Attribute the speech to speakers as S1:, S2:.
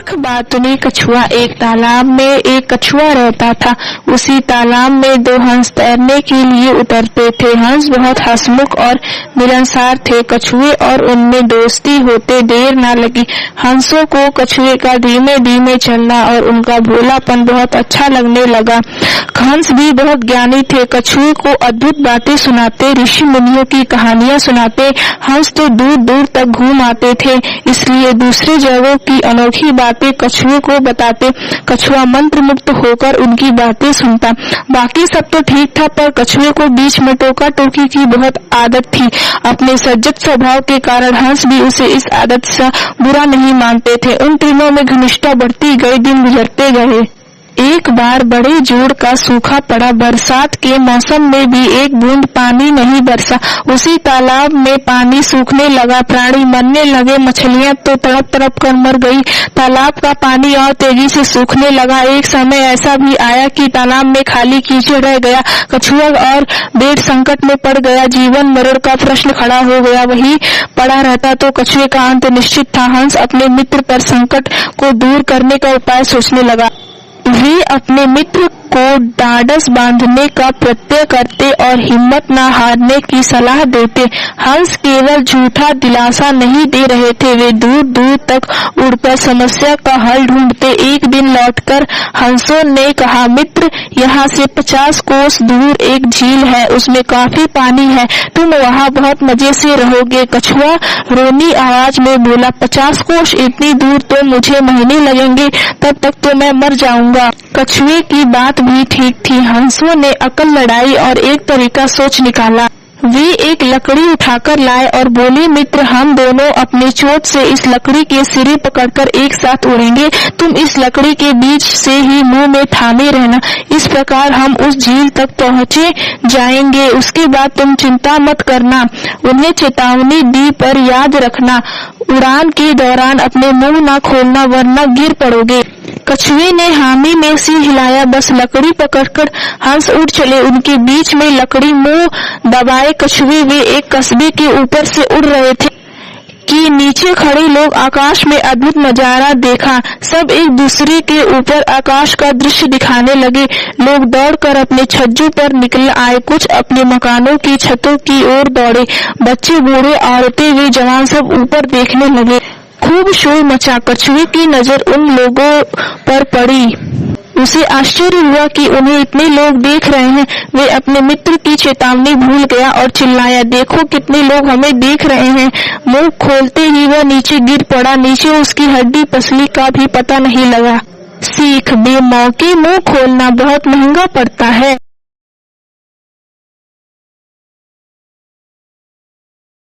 S1: मूर्ख बातुनी कछुआ। एक तालाब में एक कछुआ रहता था। उसी तालाब में दो हंस तैरने के लिए उतरते थे। हंस बहुत हंसमुख और मिलनसार थे। कछुए और उनमें दोस्ती होते देर न लगी। हंसों को कछुए का धीमे धीमे चलना और उनका भोलापन बहुत अच्छा लगने लगा। हंस भी बहुत ज्ञानी थे। कछुए को अद्भुत बातें सुनाते, ऋषि मुनियों की कहानियां सुनाते। हंस तो दूर दूर तक घूम आते थे, इसलिए दूसरे जगहों की अनोखी बातें कछुए को बताते। कछुआ मंत्र मुक्त होकर उनकी बातें सुनता। बाकी सब तो ठीक था, पर कछुए को बीच में टोका टोकी की बहुत आदत थी। अपने सज्जन स्वभाव के कारण हंस भी उसे इस आदत से बुरा नहीं मानते थे। उन तीनों में घनिष्ठता बढ़ती गई, दिन गुजरते गए। एक बार बड़े जोर का सूखा पड़ा। बरसात के मौसम में भी एक बूंद पानी नहीं बरसा। उसी तालाब में पानी सूखने लगा। प्राणी मरने लगे। मछलियां तो तड़प तड़प कर मर गई। तालाब का पानी और तेजी से सूखने लगा। एक समय ऐसा भी आया कि तालाब में खाली कीचड़ रह गया। कछुआ और बेट संकट में पड़ गया। जीवन मरण का प्रश्न खड़ा हो गया। वही पड़ा रहता तो कछुए का अंत निश्चित था। हंस अपने मित्र पर संकट को दूर करने का उपाय सोचने लगा। वे अपने मित्र को ढाढ़स बांधने का प्रत्यय करते और हिम्मत न हारने की सलाह देते। हंस केवल झूठा दिलासा नहीं दे रहे थे, वे दूर दूर तक उड़कर समस्या का हल ढूंढते। एक दिन लौटकर हंसों ने कहा, मित्र, यहाँ से 50 कोस दूर एक झील है, उसमें काफी पानी है, तुम वहाँ बहुत मजे से रहोगे। कछुआ रोनी आवाज में बोला, 50 कोस इतनी दूर तो मुझे महीने लगेंगे, तब तक तो मैं मर जाऊंगा। कछुए की बात भी ठीक थी। हंसों ने अकल लड़ाई और एक तरीका सोच निकाला। वे एक लकड़ी उठाकर लाए और बोले, मित्र, हम दोनों अपने चोट से इस लकड़ी के सिरे पकड़कर एक साथ उड़ेंगे। तुम इस लकड़ी के बीच से ही मुंह में थामे रहना। इस प्रकार हम उस झील तक पहुँचे जाएंगे। उसके बाद तुम चिंता मत करना। उन्हें चेतावनी दी, पर याद रखना, उड़ान के दौरान अपने मुंह न खोलना, वरना गिर पड़ोगे। कछुए ने हामी में सिर हिलाया। बस लकड़ी पकड़कर हंस उड़ चले। उनके बीच में लकड़ी मुंह दबाए कछुए वे एक कस्बे के ऊपर से उड़ रहे थे कि नीचे खड़े लोग आकाश में अद्भुत नजारा देखा। सब एक दूसरे के ऊपर आकाश का दृश्य दिखाने लगे। लोग दौड़कर अपने छज्जों पर निकल आए। कुछ अपने मकानों की छतों की ओर दौड़े। बच्चे, बूढ़े, औरतें, वे जवान सब ऊपर देखने लगे। खूब शोर मचा। कछुए की नजर उन लोगों पर पड़ी। उसे आश्चर्य हुआ कि उन्हें इतने लोग देख रहे हैं। वे अपने मित्र की चेतावनी भूल गया और चिल्लाया, देखो कितने लोग हमें देख रहे हैं। मुंह खोलते ही वह नीचे गिर पड़ा। नीचे उसकी हड्डी पसली का भी पता नहीं लगा। सीख, बेमौके मुंह खोलना बहुत महंगा पड़ता है।